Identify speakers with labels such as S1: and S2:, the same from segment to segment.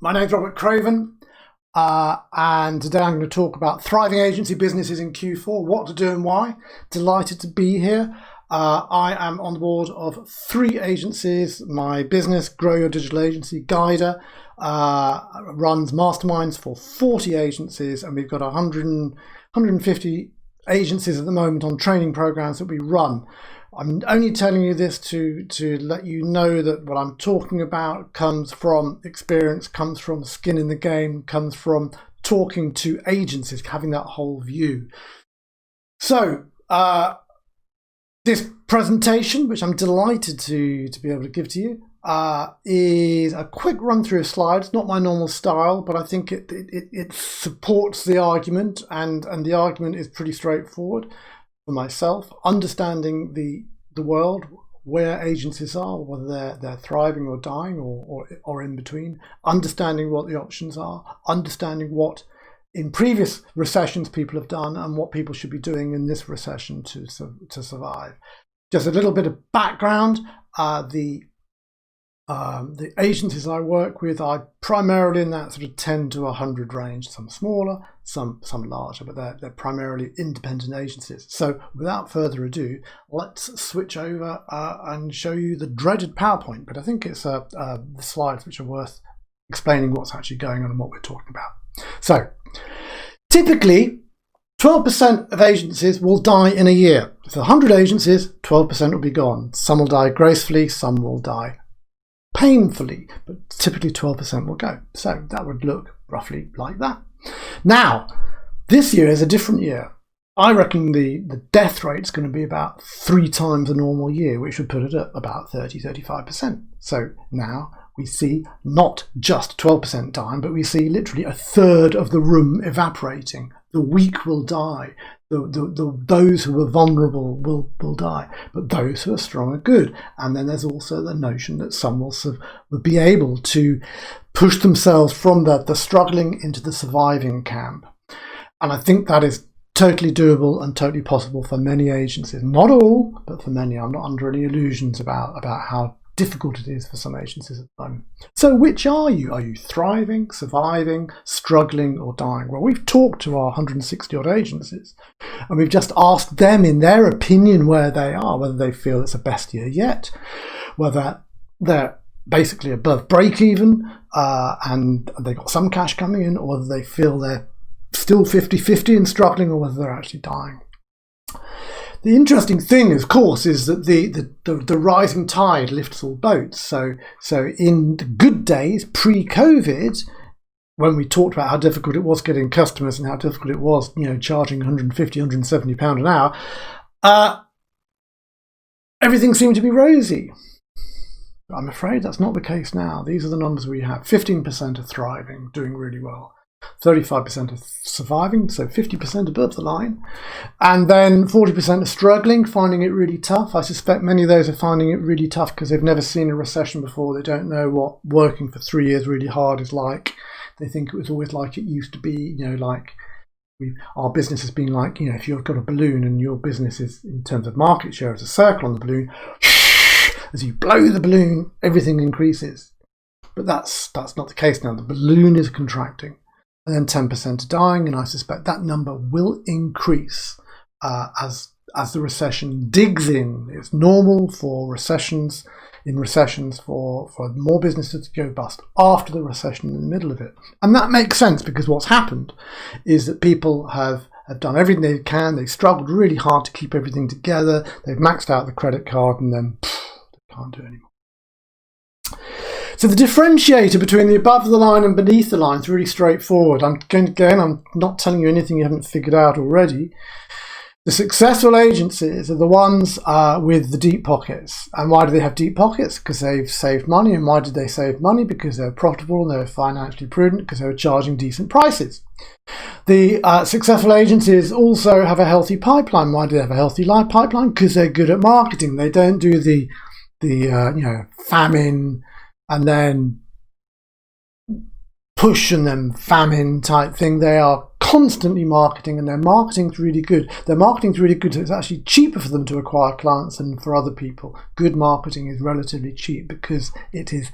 S1: My name's Robert Craven, and today I'm going to talk about thriving agency businesses in Q4, what to do and why. Delighted to be here. I am on the board of 3 agencies. My business, Grow Your Digital Agency, Guider, runs masterminds for 40 agencies, and we've got 150 agencies at the moment on training programs that we run. I'm only telling you this to let you know that what I'm talking about comes from experience, comes from skin in the game, comes from talking to agencies, having that whole view. So this presentation, which I'm delighted to be able to give to you, is a quick run through of slides. Not my normal style, but I think it supports the argument, and the argument is pretty straightforward. For myself, understanding the world, where agencies are, whether they're thriving or dying or in between, understanding what the options are, understanding what in previous recessions people have done and what people should be doing in this recession to survive. Just a little bit of background. The agencies I work with are primarily in that sort of 10 to 100 range, some smaller, some larger, but they're primarily independent agencies. So without further ado, let's switch over and show you the dreaded PowerPoint, but I think it's the slides which are worth explaining what's actually going on and what we're talking about. So typically 12% of agencies will die in a year. If 100 agencies, 12% will be gone. Some will die gracefully, some will die painfully, but typically 12% will go. So that would look roughly like that. Now, this year is a different year. I reckon the death rate is going to be about 3 times a normal year, which would put it at about 30-35%. So now we see not just 12% dying, but we see literally a third of the room evaporating. The weak will die. Those who are vulnerable will die, but those who are strong are good. And then there's also the notion that some will be able to push themselves from the struggling into the surviving camp. And I think that is totally doable and totally possible for many agencies. Not all, but for many. I'm not under any illusions about how difficult it is for some agencies at the moment. So which are you? Are you thriving, surviving, struggling, or dying? Well, we've talked to our 160 odd agencies, and we've just asked them in their opinion where they are, whether they feel it's the best year yet, whether they're basically above break even and they've got some cash coming in, or whether they feel they're still 50-50 and struggling, or whether they're actually dying. The interesting thing, of course, is that the rising tide lifts all boats. So in the good days, pre-COVID, when we talked about how difficult it was getting customers and how difficult it was, charging £150, £170 an hour, everything seemed to be rosy. I'm afraid that's not the case now. These are the numbers we have. 15% are thriving, doing really well. 35% are surviving, so 50% above the line, and then 40% are struggling, finding it really tough. I suspect many of those are finding it really tough because they've never seen a recession before. They don't know what working for 3 years really hard is like. They think it was always like it used to be, our business has been like, if you've got a balloon and your business is, in terms of market share, as a circle on the balloon, as you blow the balloon, everything increases. But that's not the case now. The balloon is contracting. And then 10% are dying, and I suspect that number will increase as the recession digs in. It's normal for recessions for more businesses to go bust after the recession in the middle of it. And that makes sense because what's happened is that people have done everything they can. They've struggled really hard to keep everything together. They've maxed out the credit card, and then they can't do it anymore. So the differentiator between the above the line and beneath the line is really straightforward. I'm not telling you anything you haven't figured out already. The successful agencies are the ones with the deep pockets. And why do they have deep pockets? Because they've saved money. And why did they save money? Because they're profitable and they're financially prudent, because they were charging decent prices. The successful agencies also have a healthy pipeline. Why do they have a healthy pipeline? Because they're good at marketing. They don't do the famine and then push and then famine type thing. They are constantly marketing, and their marketing's really good. Their marketing's really good, so it's actually cheaper for them to acquire clients than for other people. Good marketing is relatively cheap because it is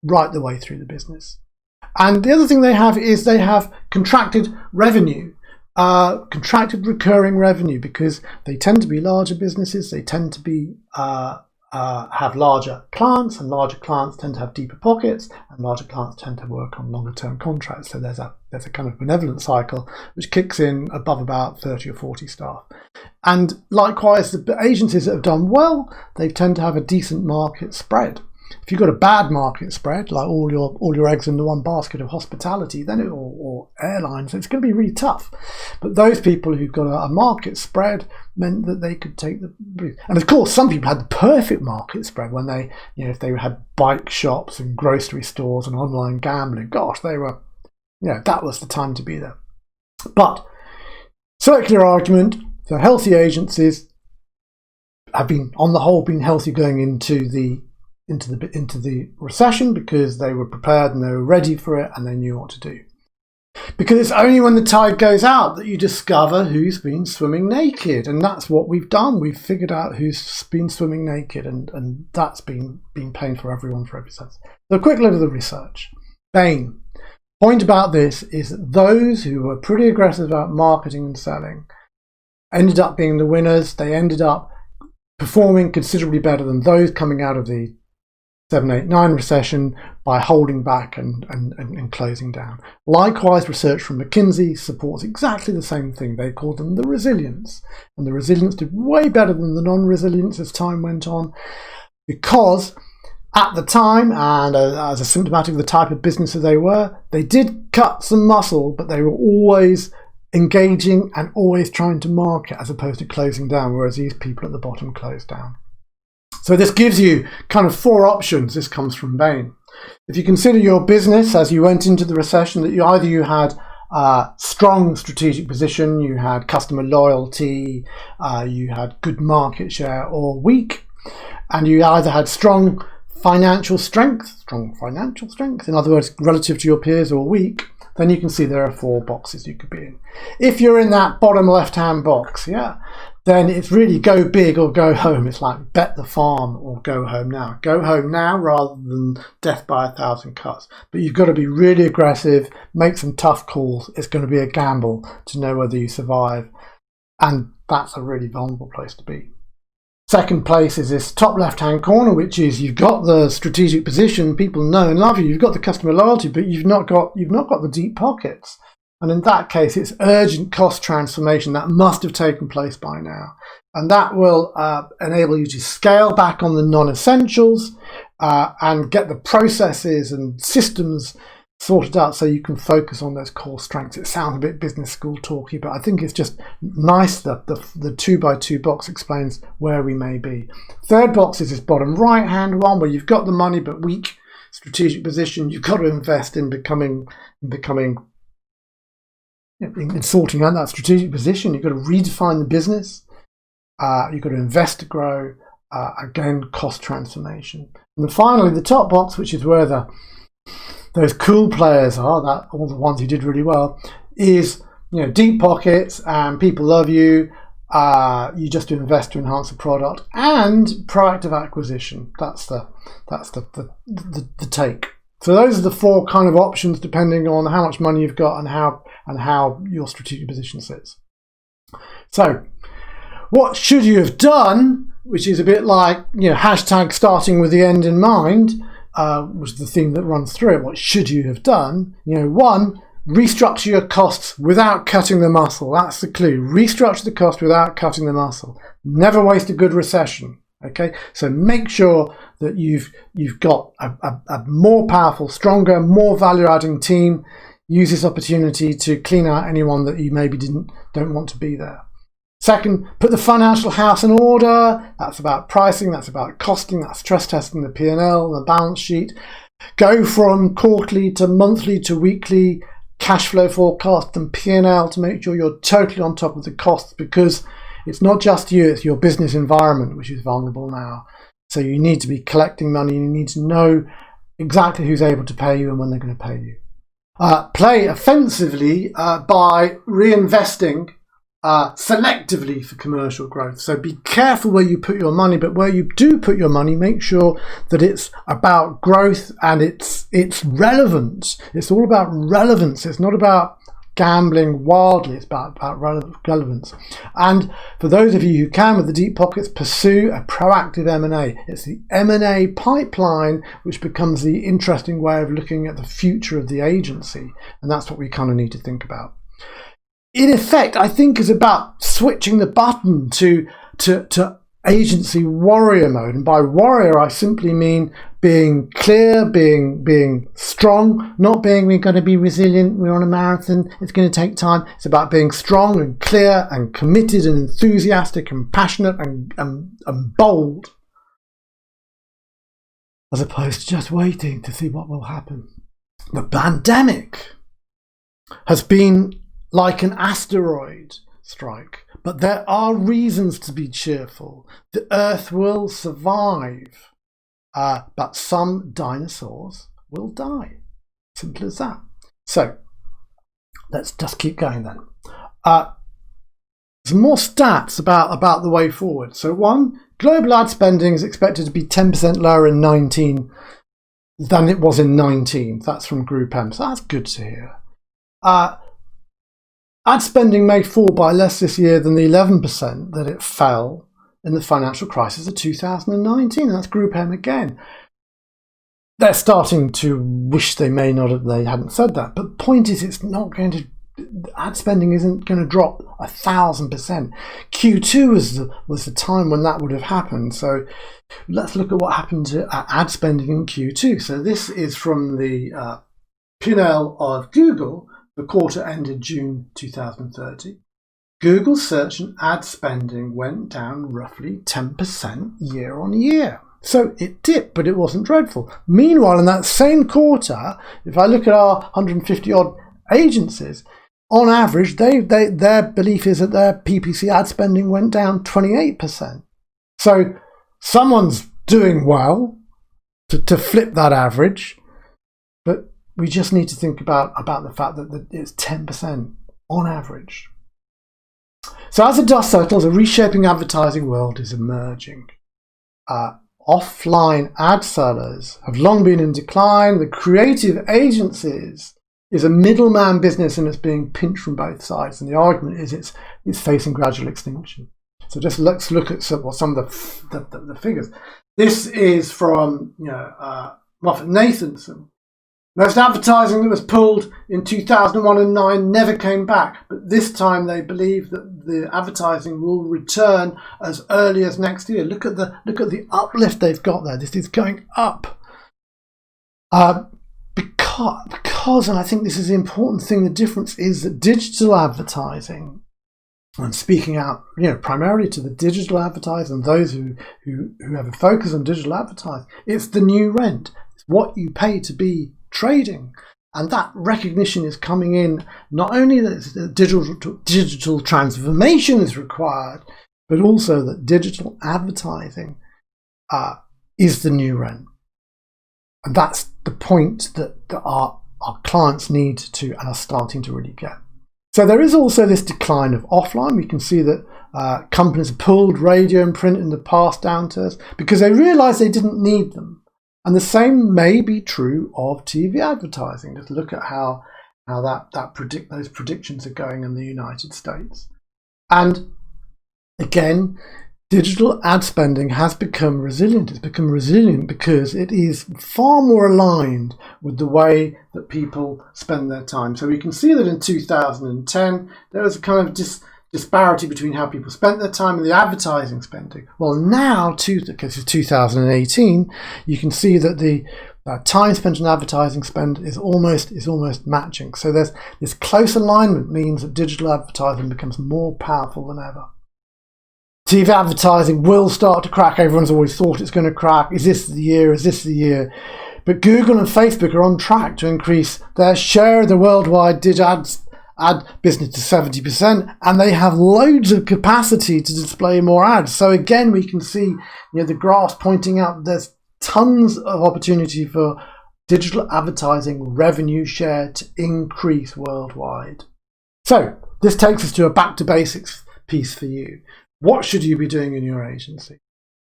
S1: right the way through the business. And the other thing they have is they have contracted revenue, contracted recurring revenue, because they tend to be larger businesses. They tend to be have larger clients, and larger clients tend to have deeper pockets, and larger clients tend to work on longer term contracts. So there's a kind of benevolent cycle which kicks in above about 30 or 40 staff. And likewise, the agencies that have done well, they tend to have a decent market spread. If you've got a bad market spread, like all your eggs in the one basket of hospitality, then or airlines, it's going to be really tough. But those people who've got a market spread meant that they could take the risk. And of course, some people had the perfect market spread when they, if they had bike shops and grocery stores and online gambling. Gosh, they were, that was the time to be there. But circular argument, the healthy agencies have been, on the whole, been healthy going into the recession, because they were prepared and they were ready for it and they knew what to do. Because it's only when the tide goes out that you discover who's been swimming naked, and that's what we've done. We've figured out who's been swimming naked, and that's been painful for everyone for every sense. So a quick look at the research. Bain. Point about this is that those who were pretty aggressive about marketing and selling ended up being the winners. They ended up performing considerably better than those coming out of the 7, 8, 9 recession by holding back and closing down. Likewise, research from McKinsey supports exactly the same thing. They call them the resilience. And the resilience did way better than the non-resilience as time went on, because at the time, and as a symptomatic of the type of business that they did cut some muscle, but they were always engaging and always trying to market as opposed to closing down, whereas these people at the bottom closed down. So this gives you kind of 4 options. This comes from Bain. If you consider your business as you went into the recession, that you had strong strategic position, you had customer loyalty, you had good market share, or weak, and you either had strong financial strength, in other words, relative to your peers, or weak, then you can see there are 4 boxes you could be in. If you're in that bottom left-hand box, then it's really go big or go home. It's like bet the farm or go home now. Go home now rather than death by 1,000 cuts. But you've got to be really aggressive, make some tough calls. It's going to be a gamble to know whether you survive. And that's a really vulnerable place to be. Second place is this top left-hand corner, which is you've got the strategic position, people know and love you, you've got the customer loyalty, but you've not got the deep pockets. And in that case, it's urgent cost transformation that must have taken place by now. And that will enable you to scale back on the non-essentials and get the processes and systems sorted out so you can focus on those core strengths. It sounds a bit business school talky, but I think it's just nice that the 2x2 box explains where we may be. Third box is this bottom right-hand one, where you've got the money but weak strategic position. You've got to invest in in sorting out that strategic position. You've got to redefine the business. You've got to invest to grow. Again, cost transformation. And then finally, the top box, which is where those cool players are, that all the ones who did really well, is deep pockets and people love you. You just invest to enhance the product and proactive acquisition. That's the take. So those are the 4 kind of options depending on how much money you've got and how your strategic position sits. So what should you have done, which is a bit like hashtag starting with the end in mind, which is the theme that runs through it. What should you have done? 1, restructure your costs without cutting the muscle. That's the clue. Restructure the cost without cutting the muscle. Never waste a good recession. Okay, so make sure that you've got a more powerful, stronger, more value-adding team. Use this opportunity to clean out anyone that you maybe don't want to be there. Second, put the financial house in order. That's about pricing, that's about costing, that's stress testing the P&L, the balance sheet. Go from quarterly to monthly to weekly cash flow forecast and P&L to make sure you're totally on top of the costs, because it's not just you, it's your business environment which is vulnerable now. So you need to be collecting money, you need to know exactly who's able to pay you and when they're going to pay you. Play offensively by reinvesting selectively for commercial growth. So be careful where you put your money, but where you do put your money, make sure that it's about growth and it's relevant. It's all about relevance. It's not about gambling wildly. It's about relevance. And for those of you who can, with the deep pockets, pursue a proactive M&A. It's the M&A pipeline which becomes the interesting way of looking at the future of the agency. And that's what we kind of need to think about. In effect, I think is about switching the button to agency warrior mode. And by warrior, I simply mean being clear, being strong, not being we're going to be resilient, we're on a marathon, it's going to take time. It's about being strong and clear and committed and enthusiastic and passionate and bold, as opposed to just waiting to see what will happen. The pandemic has been like an asteroid strike, but there are reasons to be cheerful. The Earth will survive, but some dinosaurs will die. Simple as that. So let's just keep going then. Some more stats about the way forward. So one, global ad spending is expected to be 10% lower in 19 than it was in 19. That's from Group M, so that's good to hear. Ad spending may fall by less this year than the 11% that it fell in the financial crisis of 2019. That's Group M again. They're starting to wish they hadn't said that. But the point is, it's not going to. Ad spending isn't going to drop 1,000%. Q2 was the time when that would have happened. So let's look at what happened to ad spending in Q2. So this is from the P&L of Google. The quarter ended June 2030. Google search and ad spending went down roughly 10% year on year. So it dipped, but it wasn't dreadful. Meanwhile, in that same quarter, if I look at our 150 odd agencies, on average, their belief is that their PPC ad spending went down 28%. So someone's doing well to flip that average, but we just need to think about the fact that it's 10% on average. So as the dust settles, a reshaping advertising world is emerging. Offline ad sellers have long been in decline. The creative agencies is a middleman business and it's being pinched from both sides. And the argument is it's facing gradual extinction. So just let's look at some of the figures. This is from Moffat Nathanson. Most advertising that was pulled in 2001 and 9 never came back, but this time they believe that the advertising will return as early as next year. Look at the uplift they've got there. This is going up. Because, and I think this is the important thing, the difference is that digital advertising, I'm speaking out, primarily to the digital advertisers and those who have a focus on digital advertising, it's the new rent. It's what you pay to be trading, and that recognition is coming in. Not only that digital transformation is required, but also that digital advertising is the new rent, and that's the point that our clients need to and are starting to really get. So there is also this decline of offline. We can see that companies pulled radio and print in the past downturns because they realized they didn't need them. And the same may be true of TV advertising. Just look at how those predictions are going in the United States. And again, digital ad spending has become resilient. It's become resilient because it is far more aligned with the way that people spend their time. So we can see that in 2010, there was a kind of disparity between how people spent their time and the advertising spending. Well, now, because it's 2018, you can see that the time spent on advertising spend is almost matching. So there's this close alignment means that digital advertising becomes more powerful than ever. TV advertising will start to crack. Everyone's always thought it's going to crack. Is this the year? Is this the year? But Google and Facebook are on track to increase their share of the worldwide digital ad business to 70%, and they have loads of capacity to display more ads. So again, we can see the graph pointing out there's tons of opportunity for digital advertising revenue share to increase worldwide. So this takes us to a back to basics piece for you. What should you be doing in your agency?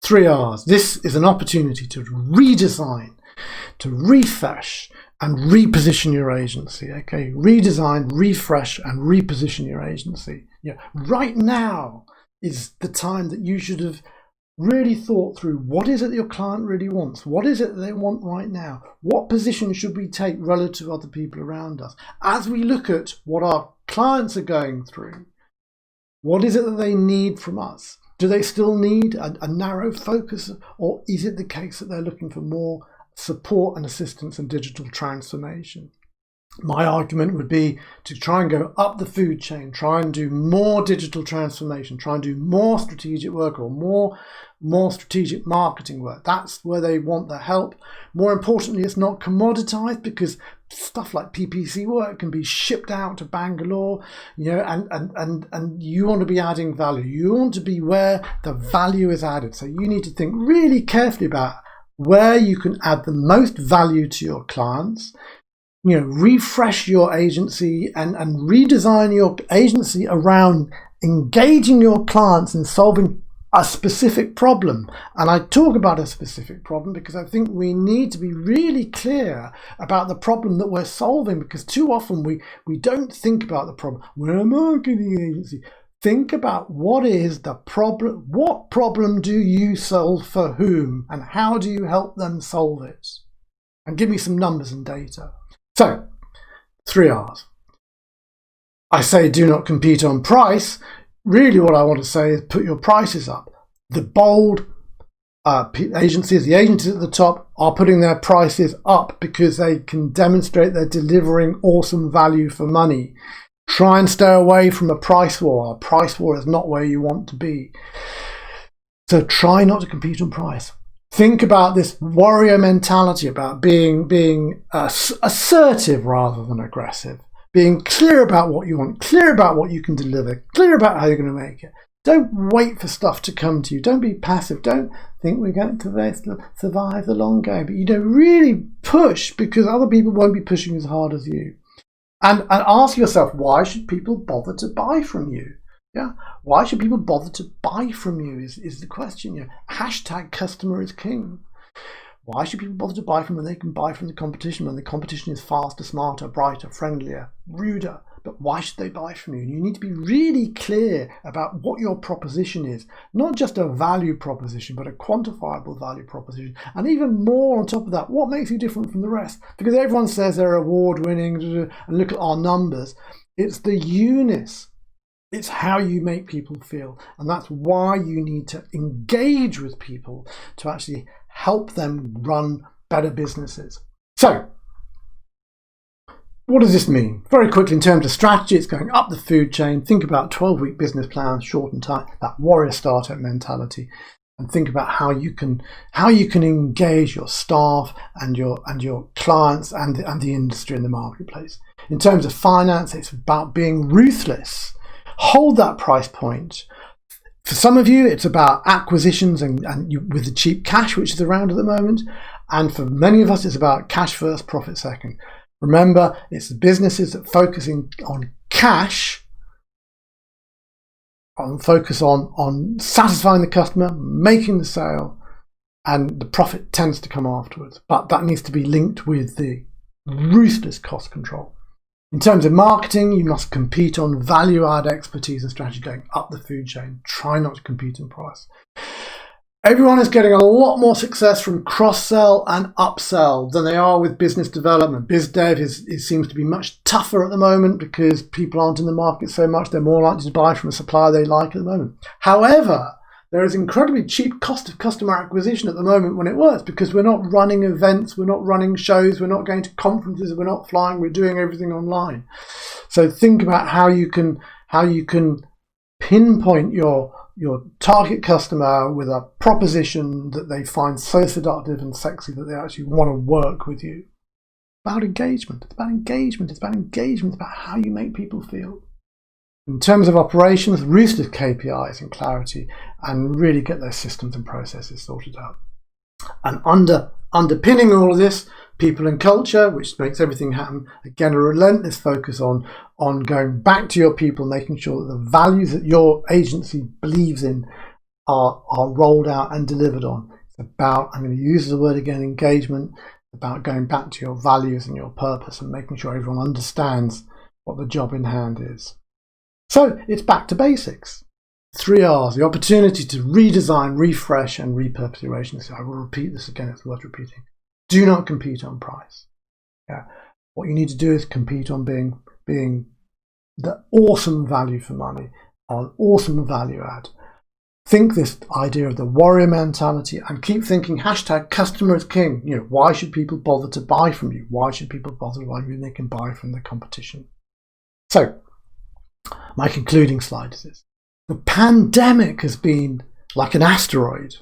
S1: 3 R's. This is an opportunity to redesign, to refresh and reposition your agency. Okay, redesign, refresh and reposition your agency. Right now is the time that you should have really thought through, what is it that your client really wants? What is it that they want right now? What position should we take relative to other people around us? As we look at what our clients are going through, what is it that they need from us? Do they still need a narrow focus, or is it the case that they're looking for more support and assistance and digital transformation? My argument would be to try and go up the food chain, try and do more digital transformation, try and do more strategic work or more strategic marketing work. That's where they want the help. More importantly, it's not commoditized, because stuff like PPC work can be shipped out to Bangalore, and you want to be adding value. You want to be where the value is added. So you need to think really carefully about where you can add the most value to your clients. Refresh your agency and redesign your agency around engaging your clients and solving a specific problem. And I talk about a specific problem because I think we need to be really clear about the problem that we're solving, because too often we don't think about the problem. We're a marketing agency. Think about what is the problem. What problem do you solve for whom, and how do you help them solve it? And give me some numbers and data. So, 3 R's. I say do not compete on price. Really what I want to say is put your prices up. The bold agencies, the agencies at the top, are putting their prices up because they can demonstrate they're delivering awesome value for money. Try and stay away from a price war. A price war is not where you want to be. So try not to compete on price. Think about this warrior mentality, about being assertive rather than aggressive. Being clear about what you want, clear about what you can deliver, clear about how you're going to make it. Don't wait for stuff to come to you. Don't be passive. Don't think we're going to survive the long game. But really push, because other people won't be pushing as hard as you. And ask yourself, why should people bother to buy from you? Yeah, why should people bother to buy from you is the question. Hashtag customer is king. Why should people bother to buy from when they can buy from the competition, when the competition is faster, smarter, brighter, friendlier, ruder? But why should they buy from you? And you need to be really clear about what your proposition is. Not just a value proposition, but a quantifiable value proposition. And even more on top of that, what makes you different from the rest? Because everyone says they're award-winning, and look at our numbers. It's the UNIS. It's how you make people feel. And that's why you need to engage with people to actually help them run better businesses. So, what does this mean? Very quickly, in terms of strategy, it's going up the food chain. Think about 12-week business plans, short and tight, that warrior startup mentality, and think about how you can engage your staff and your clients and the industry and the marketplace. In terms of finance, it's about being ruthless. Hold that price point. For some of you, it's about acquisitions and with the cheap cash, which is around at the moment. And for many of us, it's about cash first, profit second. Remember, it's the businesses that focusing on cash, focus on satisfying the customer, making the sale, and the profit tends to come afterwards. But that needs to be linked with the ruthless cost control. In terms of marketing, you must compete on value-add expertise and strategy going up the food chain. Try not to compete on price. Everyone is getting a lot more success from cross-sell and upsell than they are with business development. Biz dev seems to be much tougher at the moment because people aren't in the market so much. They're more likely to buy from a supplier they like at the moment. However, there is incredibly cheap cost of customer acquisition at the moment when it works, because we're not running events, we're not running shows, we're not going to conferences, we're not flying, we're doing everything online. So think about how you can pinpoint your target customer with a proposition that they find so seductive and sexy that they actually want to work with you. About engagement. It's about engagement. It's about engagement. It's about how you make people feel. In terms of operations, ruthless KPIs and clarity, and really get those systems and processes sorted out. And underpinning all of this, People and culture, which makes everything happen. Again, a relentless focus on going back to your people, making sure that the values that your agency believes in are rolled out and delivered on. It's about, I'm going to use the word again, engagement, about going back to your values and your purpose and making sure everyone understands what the job in hand is. So it's back to basics. 3 R's, the opportunity to redesign, refresh and repurpose your agency. I will repeat this again, it's worth repeating. Do not compete on price. Yeah. What you need to do is compete on being the awesome value for money, on awesome value add. Think this idea of the warrior mentality and keep thinking hashtag customer is king. You know, why should people bother to buy from you? Why should people bother to buy when they can buy from the competition? So my concluding slide is this. The pandemic has been like an asteroid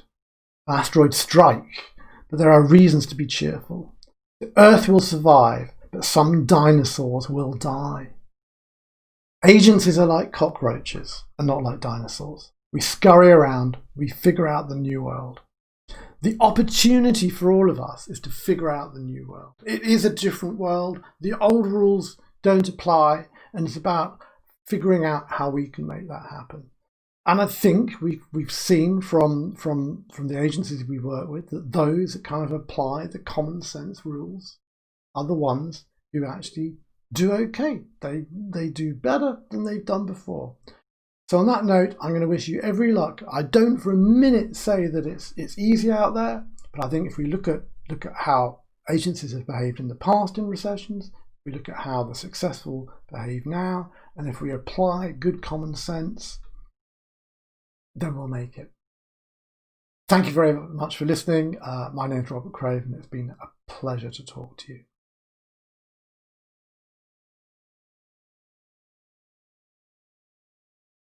S1: strike, but there are reasons to be cheerful. The Earth will survive, but some dinosaurs will die. Agencies are like cockroaches and not like dinosaurs. We scurry around, we figure out the new world. The opportunity for all of us is to figure out the new world. It is a different world. The old rules don't apply, and it's about figuring out how we can make that happen. And I think we've seen from the agencies we work with that those that kind of apply the common sense rules are the ones who actually do okay. They do better than they've done before. So on that note, I'm going to wish you every luck. I don't for a minute say that it's easy out there, but I think if we look at how agencies have behaved in the past in recessions, we look at how the successful behave now, and if we apply good common sense, then we'll make it. Thank you very much for listening. My name is Robert Craven. It's been a pleasure to talk to you.